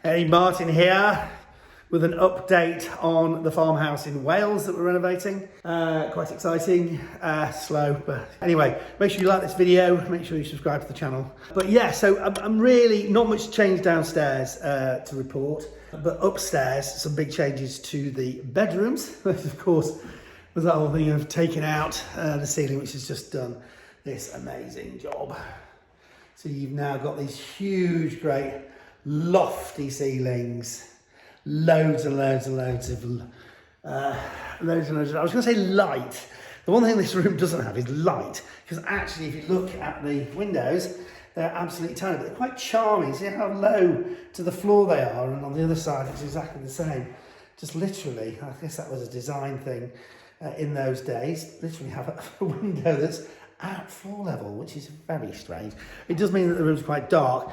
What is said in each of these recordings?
Hey, Martin here with an update on the farmhouse in Wales that we're renovating. Quite exciting, slow, but anyway, make sure you like this video, make sure you subscribe to the channel. But yeah, so I'm really, not much change downstairs to report, but upstairs, some big changes to the bedrooms. Of course, was that whole thing of taking out the ceiling, which has just done this amazing job. So you've now got these huge, great, lofty ceilings, loads and loads and loads of I was going to say light. The one thing this room doesn't have is light, because actually if you look at the windows, they're absolutely tiny, but they're quite charming. See how low to the floor they are, and on the other side it's exactly the same. Just literally, I guess that was a design thing in those days, literally have a window that's at floor level, which is very strange. It does mean that the room's quite dark.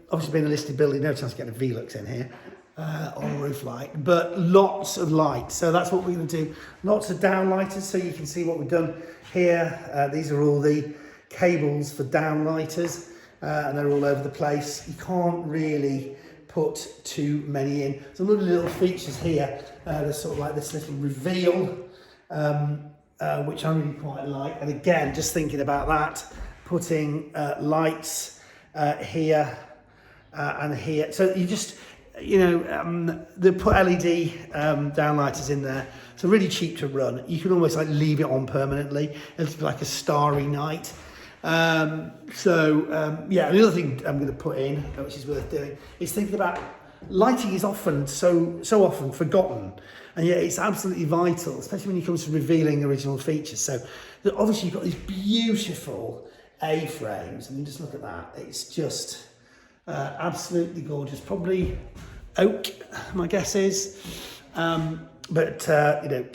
Obviously being a listed building, no chance of getting a Velux in here, or a roof light, but lots of light. So that's what we're going to do. Lots of downlighters, so you can see what we've done here. These are all the cables for downlighters, and they're all over the place. You can't really put too many in. Some lovely little features here. There's sort of like this little reveal, which I really quite like. And again, just thinking about that, putting lights here and here. So you just, they put LED downlighters in there. So really cheap to run. You can almost like leave it on permanently. It's like a starry night. Yeah, the other thing I'm going to put in, which is worth doing, is thinking about lighting is often so often forgotten, and yet it's absolutely vital, especially when it comes to revealing original features. So obviously you've got these beautiful A-frames. I mean, just look at that. It's just absolutely gorgeous. Probably oak, my guess is. But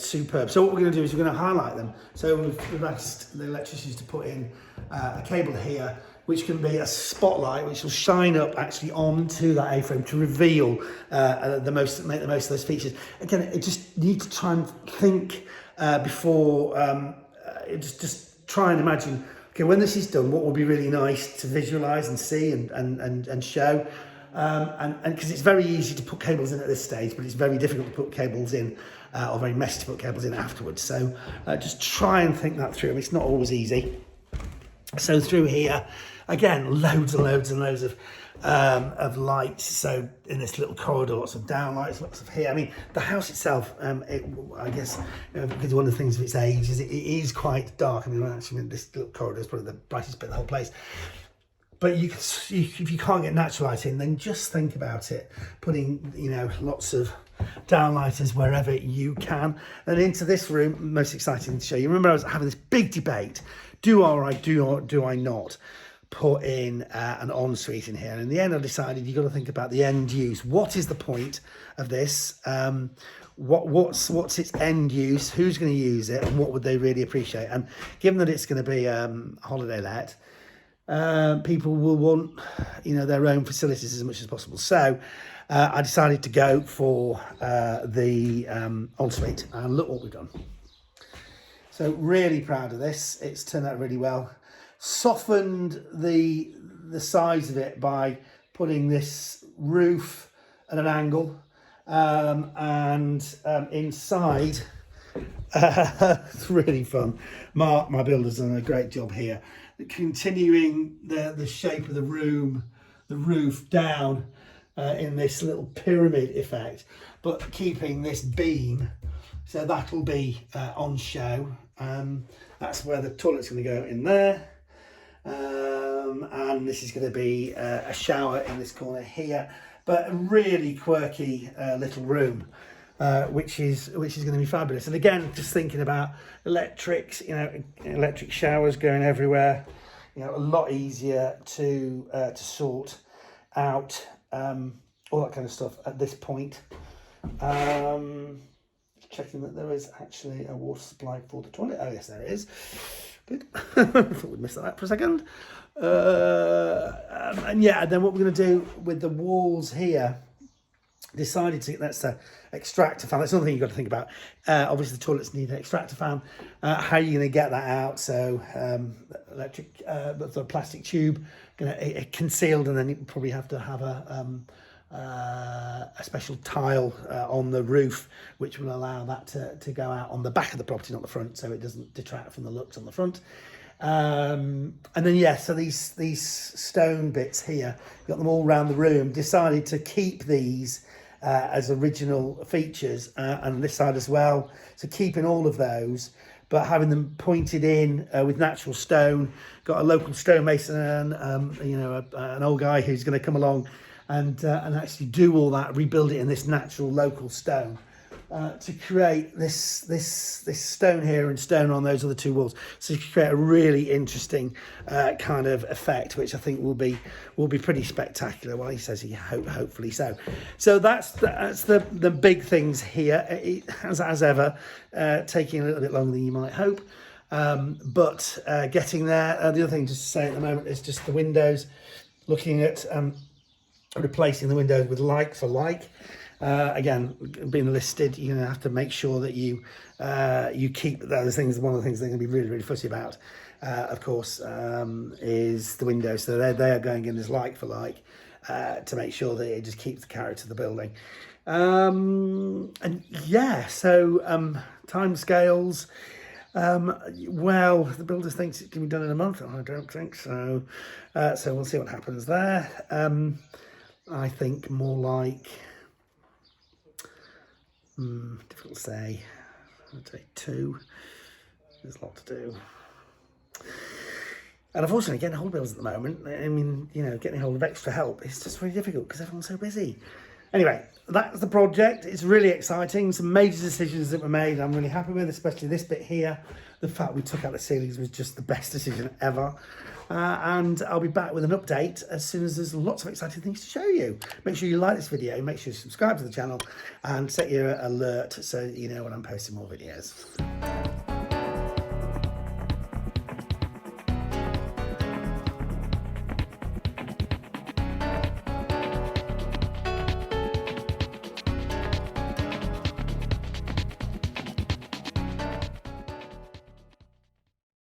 superb. So what we're going to do is we're going to highlight them. So we've asked the electricians to put in a cable here, which can be a spotlight, which will shine up actually onto that A-frame to reveal make the most of those features. Again, you just need to try and think before, just try and imagine, okay, when this is done, what would be really nice to visualise and see and show. And because it's very easy to put cables in at this stage, but it's very difficult to put cables in, or very messy to put cables in afterwards. So just try and think that through. I mean, it's not always easy. So through here, again, loads and loads and loads of lights. So in this little corridor, lots of downlights, lots of here. I mean, the house itself, I guess, because one of the things of its age is it is quite dark. I mean, actually, this little corridor is probably the brightest bit of the whole place. But if you can't get natural light in, then just think about it. Putting, lots of downlighters wherever you can. And into this room, most exciting to show you. Remember, I was having this big debate. Do I not put in an ensuite in here? And in the end, I decided you've got to think about the end use. What is the point of this? What's its end use? Who's going to use it? And what would they really appreciate? And given that it's going to be holiday let, people will want, their own facilities as much as possible. So I decided to go for the ensuite, and look what we've done. So really proud of this. It's turned out really well. Softened the size of it by putting this roof at an angle, and inside, it's really fun. Mark, my builder's done a great job here. Continuing the shape of the roof down in this little pyramid effect, but keeping this beam, so that'll be on show. That's where the toilet's going to go, in there, and this is going to be a shower in this corner here. But a really quirky little room, which is going to be fabulous. And again, just thinking about electrics, electric showers going everywhere. A lot easier to sort out, all that kind of stuff at this point. Checking that there is actually a water supply for the toilet. Oh yes, there it is. Good. Thought we'd missed that for a second. And then what we're going to do with the walls here, decided to, that's an extractor fan. That's another thing you've got to think about. Obviously the toilets need an extractor fan. How are you going to get that out? So electric, the plastic tube, concealed, and then you probably have to have a a special tile on the roof, which will allow that to go out on the back of the property, not the front, so it doesn't detract from the looks on the front. And then so these stone bits here, got them all around the room. Decided to keep these as original features, and this side as well. So keeping all of those, but having them pointed in with natural stone. Got a local stonemason, an old guy who's going to come along and actually do all that, rebuild it in this natural local stone. To create this stone here and stone on those other two walls, so you can create a really interesting kind of effect, which I think will be pretty spectacular. Well, he says hopefully so. So that's the big things here. It has, as ever, taking a little bit longer than you might hope, but getting there. The other thing just to say at the moment is just the windows. Looking at replacing the windows with like for like. Again, being listed, you're going to have to make sure that you keep those things. One of the things they're going to be really, really fussy about, of course, is the windows. So they are going in as like for like to make sure that it just keeps the character of the building. Timescales. Well, the builder thinks it can be done in a month. I don't think so. So we'll see what happens there. I think more like... difficult to say. I'd say 2. There's a lot to do. And unfortunately, getting hold of bills at the moment, I mean, getting hold of extra help is just really difficult because everyone's so busy. Anyway, that's the project. It's really exciting. Some major decisions that were made I'm really happy with, especially this bit here. The fact we took out the ceilings was just the best decision ever. And I'll be back with an update as soon as there's lots of exciting things to show you. Make sure you like this video, make sure you subscribe to the channel and set your alert so you know when I'm posting more videos.